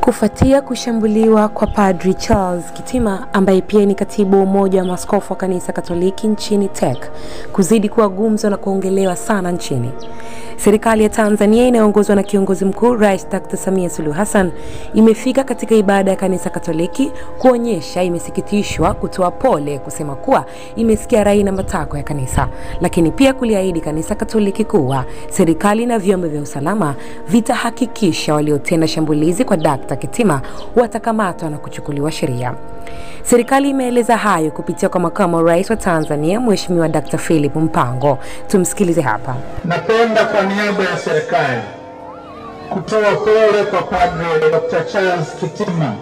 Kufuatia kushambuliwa kwa Padri Charles Kitima ambaye pia ni katibu umoja wa maaskofu wa kanisa Katoliki nchini TEC kuzidi kuwa gumzo na kuongelewa sana nchini. Serikali ya Tanzania inayoongozwa na kiongozi mkuu Rais Dr. Samia Suluhu Hassan imefika katika ibada ya kanisa Katoliki kuonyesha imesikitishwa, kutoa pole, kusema kuwa imesikia rai na matakwa ya kanisa, lakini pia kuliahidi kanisa Katoliki kuwa serikali na vyombo vya usalama vitahakikisha waliotenda shambulizi kwa Dr. Kitima watakamatwa na kuchukuliwa sheria. Serikali imeeleza hayo kupitia kwa makamu wa rais wa Tanzania Mheshimiwa Dr. Philip Mpango. Tumsikilize hapa. Napenda kwa niaba ya serikali kutoa pole kwa Padre Dr. Charles Kitima,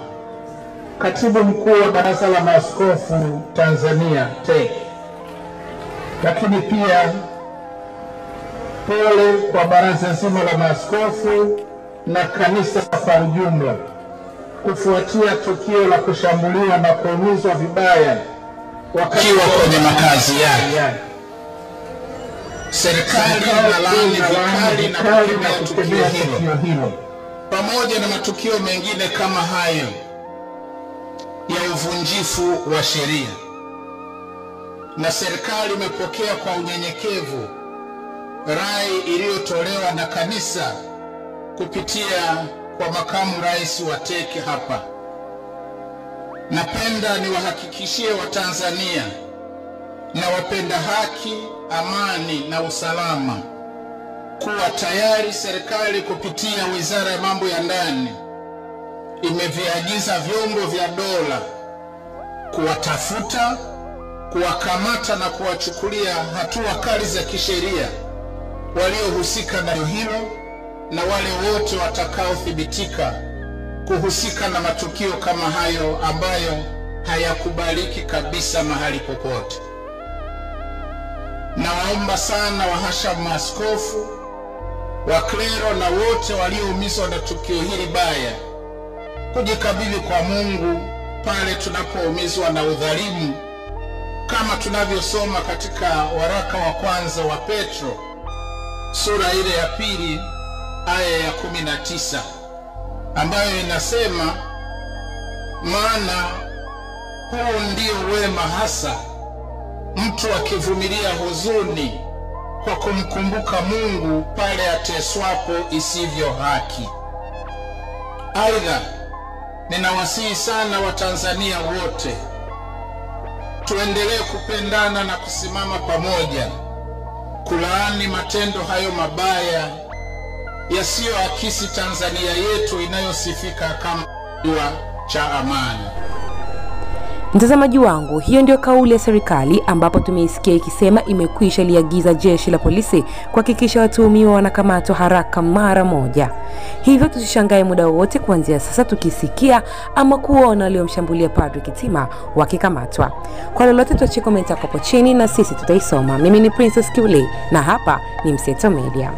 katibu mkuu wa Baraza la Maaskofu Tanzania TEC, lakini pia pole kwa baraza zima la maaskofu na kanisa kwa ujumla kufuatia tukio la kushambuliwa na kuumizwa vibaya wakiwa kwenye makazi yao. Serikali inalaani vikali na kukemea tukio hilo pamoja na matukio mengine kama hayo ya uvunjifu wa sheria, na serikali imepokea kwa unyenyekevu rai iliyotolewa na kanisa kupitia kwa makamu rais wa TEC hapa. Napenda niwahakikishie Watanzania na wapenda haki, amani na usalama kuwa tayari serikali kupitia Wizara ya Mambo ya Ndani imeviagiza vyombo vya dola kuwatafuta, kuwakamata na kuwachukulia hatua kali za kisheria waliohusika na hilo, na wale wote watakaothibitika kuhusika na matukio kama hayo ambayo hayakubaliki kabisa mahali popote. Nawaomba sana wahashamu maaskofu, waklero na wote walioumizwa na tukio hili baya kujikabidhi kwa Mungu pale tunapoumizwa na udhalimu, kama tunavyosoma katika waraka wa kwanza wa Petro sura ile ya 2 aya ya 19 ambayo inasema, maana huu ndio wema hasa, mtu akivumilia huzuni kwa kumkumbuka Mungu pale ateswapo isivyo haki. Aidha, ninawasihi sana Watanzania wote tuendelee kupendana na kusimama pamoja kulaani matendo hayo mabaya yasiyoakisi Tanzania yetu inayosifika kama kisiwa cha amani. Mtazamaji wangu, hiyo ndio kauli ya serikali ambapo tumeisikia ikisema imekwisha liagiza jeshi la polisi kuhakikisha watuhumiwa wanakamatwa haraka mara moja. Hivyo tusishangae muda wote kuanzia sasa tukisikia ama kuona waliomshambulia Padri Kitima wakikamatwa. Kwa lolote tuachie comment hapo chini na sisi tutaisoma. Mimi ni Princess Kiuli na hapa ni Mseto Media.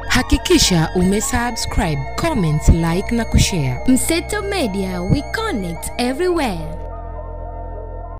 Hakikisha umesubscribe, comment, like na kushare. Mseto Media, we connect everywhere.